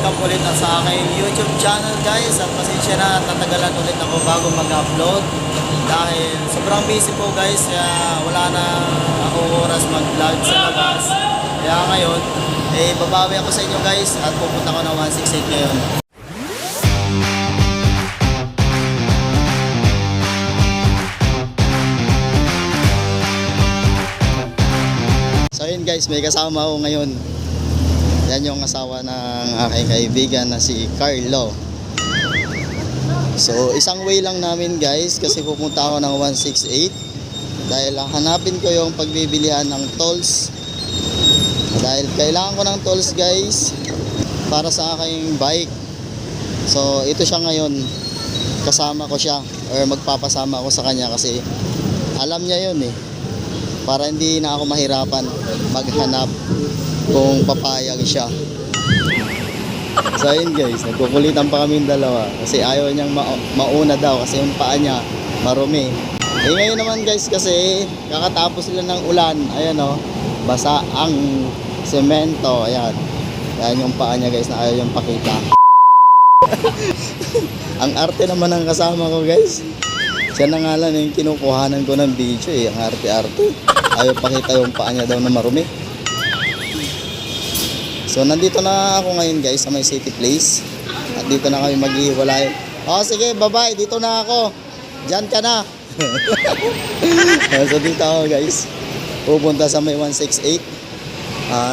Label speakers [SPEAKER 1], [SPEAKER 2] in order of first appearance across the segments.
[SPEAKER 1] welcome ulit sa aking YouTube channel guys. At pasensya na at natagalan ulit ako bago mag-upload dahil sobrang busy po guys, kaya wala na ako oras mag-vlog sa labas. Kaya ngayon, babawi ako sa inyo guys at pupunta ko ng 168 ngayon. So yun guys, may kasama ako ngayon. Yan yung asawa ng aking kaibigan na si Carlo. So isang way lang namin guys, kasi pupunta ako ng 168 dahil hanapin ko yung pagbibilihan ng tolls. Dahil kailangan ko ng tolls guys para sa aking bike. So ito siya ngayon, kasama ko siya or magpapasama ako sa kanya kasi alam niya yun para hindi na ako mahirapan maghanap kung papayag siya. So ayun guys, nagkukulitan pa kami dalawa kasi ayaw niyang mauna daw kasi yung paa niya marumi. Ngayon naman guys kasi kakatapos sila ng ulan, ayan basa ang semento, ayan yung paa niya guys na ayaw yung pakita. Ang arte naman ng kasama ko guys, siya na nga lang yung kinukuhanan ko ng video ang arte-arte, ayaw pakita yung paa niya daw na marumi. So nandito na ako ngayon guys sa may City Place. At dito na kami maghihiwalay. Sige, bye-bye, dito na ako. Diyan ka na. So dito ako guys, pupunta sa may 168.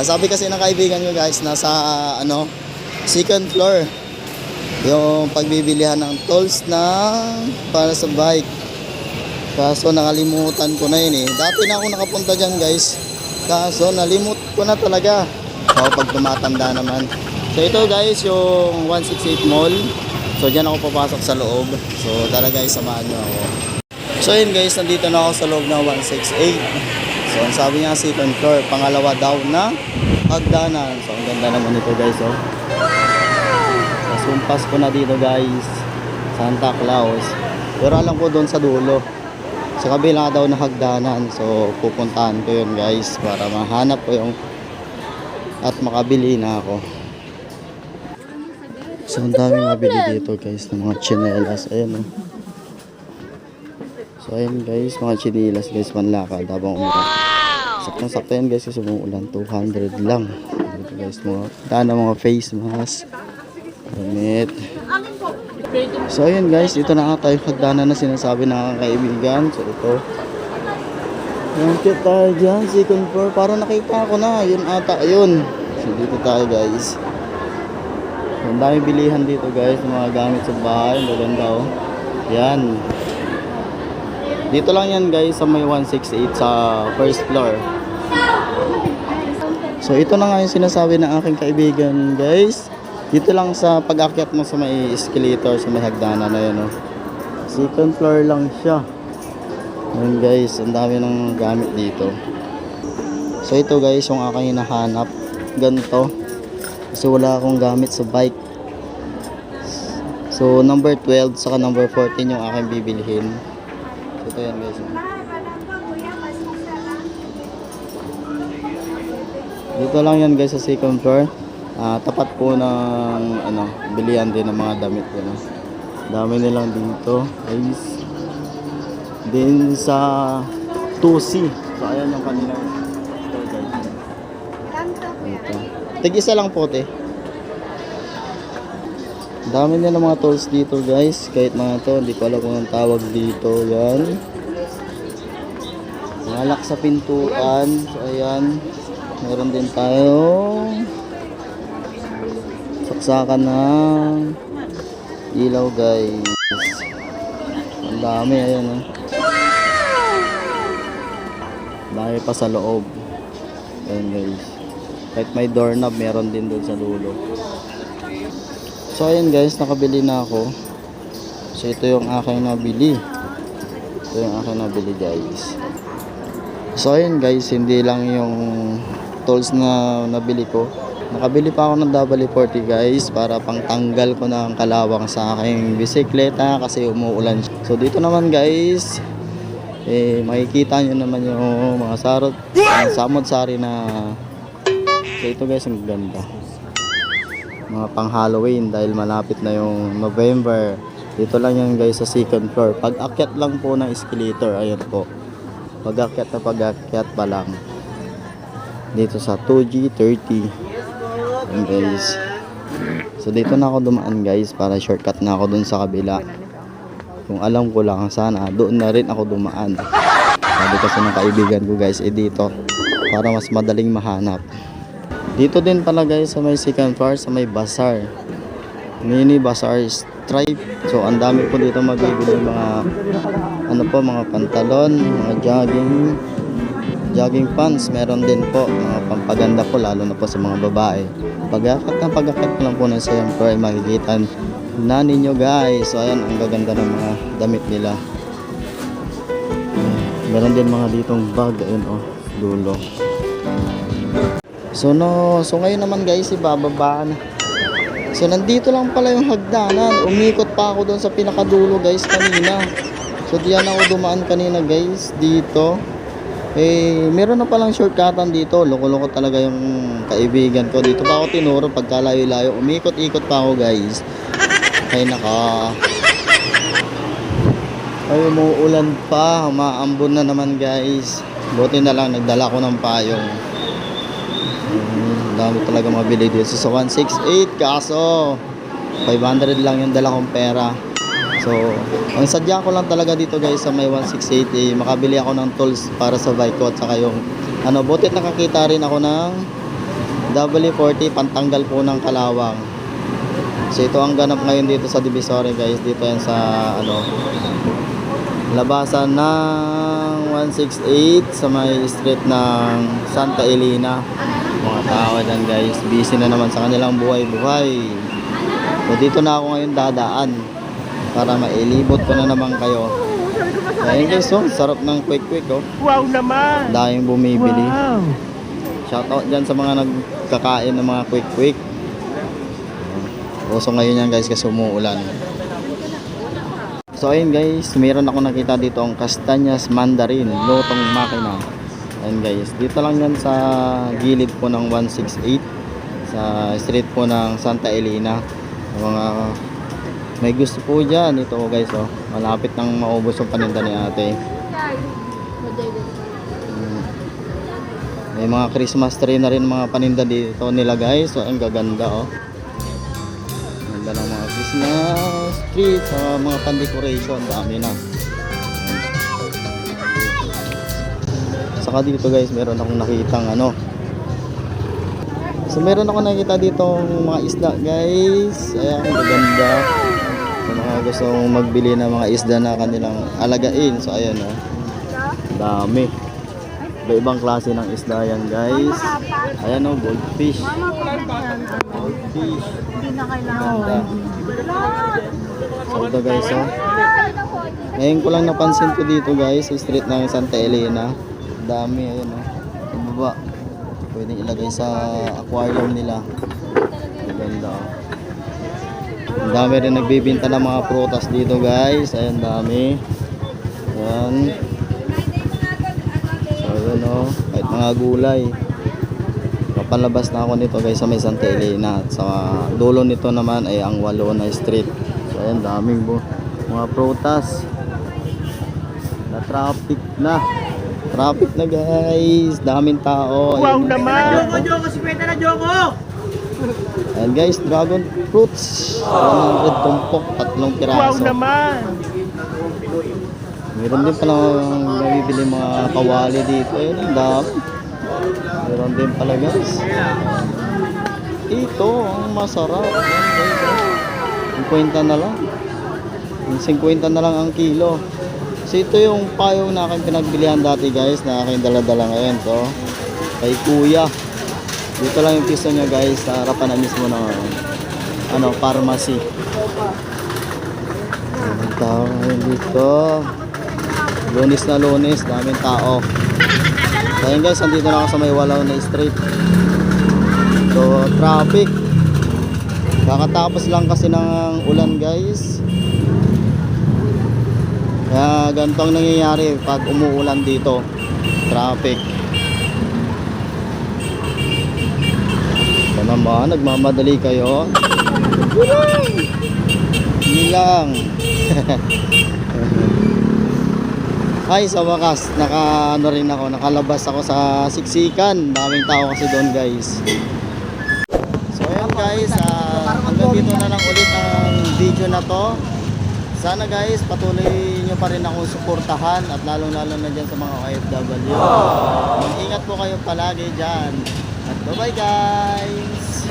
[SPEAKER 1] Sabi kasi ng kaibigan ko guys, nasa second floor yung pagbibilihan ng tolls na para sa bike. Kaso nakalimutan ko na yun Dati na ako nakapunta dyan guys, kaso nalimut ko na talaga pag tumatanda naman. So ito guys yung 168 Mall. So dyan ako papasok sa loob. So tara guys, samahan nyo ako. So yun guys, nandito na ako sa loob ng 168. So ang sabi niya second floor, pangalawa daw na hagdanan. So ang ganda naman ito guys Kasumpas ko na dito guys, Santa Claus. Pero alam ko doon sa dulo, sa kabila daw na hagdanan. So pupuntahan ko yun guys para mahanap ko yung at makabili na ako. So ang daming mabili dito guys ng mga tsinelas. Ayan So ayan guys, mga tsinelas guys, panlakad habang umulan. Saktong-sakto yan guys kasi umuulan. 200 lang dito guys, mga face mask, damit. So ayan guys, ito na nga tayo hagdanan na sinasabi ng kaibigan. So ito, nakit tayo dyan, second floor. Parang nakita ko na, yun ata, ayun. So dito tayo guys. Ang dami bilihan dito guys, mga gamit sa bahay. Maganda yan. Dito lang yan guys sa may 168 sa first floor. So ito na nga yung sinasabi ng aking kaibigan guys. Dito lang sa pag-akyat mo sa may escalator, sa may hagdanan na yun Second floor lang siya. Ayan guys, ang dami ng gamit dito. So ito guys yung aking hinahanap, ganito, kasi wala akong gamit sa bike. So number 12 saka number 14 yung aking bibilihin. So ito yan guys Dito lang yan guys sa second floor. Tapat po ng bilihan din ng mga damit Dami nilang dito guys. Din sa 2C. So ayan yung kanilang store guys. Tig-isa lang po Dami nila mga tools dito guys. Kahit mga to, hindi ko alam kung ang tawag dito. Yan. Malak sa pintuan. So ayan. Meron din tayo saksakan ng ilaw guys. Ang dami ayan dahil pa sa loob. Ayan guys, kahit may doorknob meron din doon sa dulo. So ayan guys, nakabili na ako. So ito yung aking nabili. Ito yung aking nabili guys. So ayan guys, hindi lang yung tools na nabili ko, nakabili pa ako ng WD-40 guys para pangtanggal ko ng kalawang sa aking bisikleta kasi umuulan. So dito naman guys, makikita nyo naman yung mga sarot, samot-sari na. So ito guys, ang ganda. mga pang Halloween dahil malapit na yung November. Dito lang yan guys sa second floor. Pag akyat lang po ng escalator, ayun po. Pag akyat pa lang. Dito sa 2G30. Ayun guys. So dito na ako dumaan guys para shortcut na ako dun sa kabila. Kung alam ko lang sana doon na rin ako dumaan. Sabi kasi ng kaibigan ko guys dito para mas madaling mahanap. Dito din pala guys sa may second floor sa may bazaar. Mini bazaar stripe. So ang dami po dito magbibili mga mga pantalon, mga jogging pants. Meron din po mga pampaganda po lalo na po sa mga babae. Pag-akyat ko lang po ng second floor ay makikita na ninyo guys. So ayan ang gaganda ng mga damit nila. Meron din mga ditong bag ayun dulo. So ngayon naman guys ibababa na. So nandito lang pala yung hagdanan. Umikot pa ako doon sa pinakadulo guys kanina. So diyan ako dumaan kanina guys dito. Meron na palang shortcutan dito. Loko-loko talaga yung kaibigan ko. Dito pa ako tinuro pagkalayo-layo. Umikot-ikot pa ako guys. Ay umuulan pa. Umaambon na naman guys. Buti na lang nagdala ko ng payong. Dami talaga mabili dito sa 168 kaso 500 lang yung dala kong pera. So ang sadya ko lang talaga dito guys sa may 168 makabili ako ng tools para sa bike ko at saka yung butit nakakita rin ako ng W40 pantanggal po ng kalawang. So ito ang ganap ngayon dito sa Divisoria guys. Dito yan sa labasan ng 168 sa may street ng Santa Elena. Mga tao dyan guys, busy na naman sa kanilang buhay-buhay. So dito na ako ngayon dadaan para mailibot ko na naman kayo. Ayun guys, sarap ng quick.
[SPEAKER 2] Wow naman!
[SPEAKER 1] Daming bumibili.
[SPEAKER 2] Wow!
[SPEAKER 1] Shoutout dyan sa mga nagkakain ng mga quick. Uso ngayon yan guys kasi umuulan. So ayun guys, mayroon ako nakita dito ang Castañas Mandarin, lutong makina. Ayun guys, dito lang yan sa gilid po ng 168 sa street po ng Santa Elena. Mga may gusto po dyan ito guys malapit nang maubos yung paninda ni ate. May mga Christmas tree na rin mga paninda dito nila guys. So ang gaganda ganda ng mga Christmas tree sa mga pan-decoration, dami na. Saka dito guys meron akong nakitang so meron akong nakita dito mga isda guys. Ayan maganda sa mga gustong magbili ng mga isda na kanilang alagain. So ayan dami iba-ibang klase ng isda yan guys. Ayan goldfish
[SPEAKER 2] Hindi na kailangan.
[SPEAKER 1] So ito guys ngayon ko lang napansin ko dito guys sa street ng Santa Elena. Dami ayun sa baba pwedeng ilagay sa aquarium nila. Maganda ang dami rin nagbibenta ng mga prutas dito guys. Ayun dami ayan. So ayun kahit mga gulay. Kapalabas na ako nito guys sa may Santa Elena at sa dulo nito naman ay ang Walona Street. So ayun daming mga prutas na traffic na guys, daming tao.
[SPEAKER 2] Wow naman!
[SPEAKER 3] Joko, 50 na Joko!
[SPEAKER 1] Ayan guys, dragon fruits 100 tumpok, 3 piraso.
[SPEAKER 2] Wow naman!
[SPEAKER 1] Meron din pala nabibili mga kawali dito. Ayun ang dami. Meron din pala guys. Ito ang masarap. Ayan guys 50 na lang. 50 na lang ang kilo. So ito yung payong na aking pinagbilihan dati guys, na aking dala-dala ngayon to kay kuya. Dito lang yung piso niya guys, sa harapan na mismo ng pharmacy. Daming tao ngayon dito. Lunes na Lunes, daming tao. So ayun guys, andito na ako sa may Walona Street. So traffic. Kakatapos lang kasi ng ulan guys. Kaya ganito ang nangyayari pag umuulan dito, traffic. Ito naman naman, nagmamadali kayo. Hindi lang. Ay, sa wakas, ano rin ako, nakalabas ako sa siksikan. Daming tao kasi doon, guys. So, ayun guys, hanggang dito na lang ulit ang video na to. Sana guys, patuloy nyo pa rin akong suportahan at lalong-lalo na dyan sa mga OFW. Mag-ingat po kayo palagi dyan. At bye-bye guys!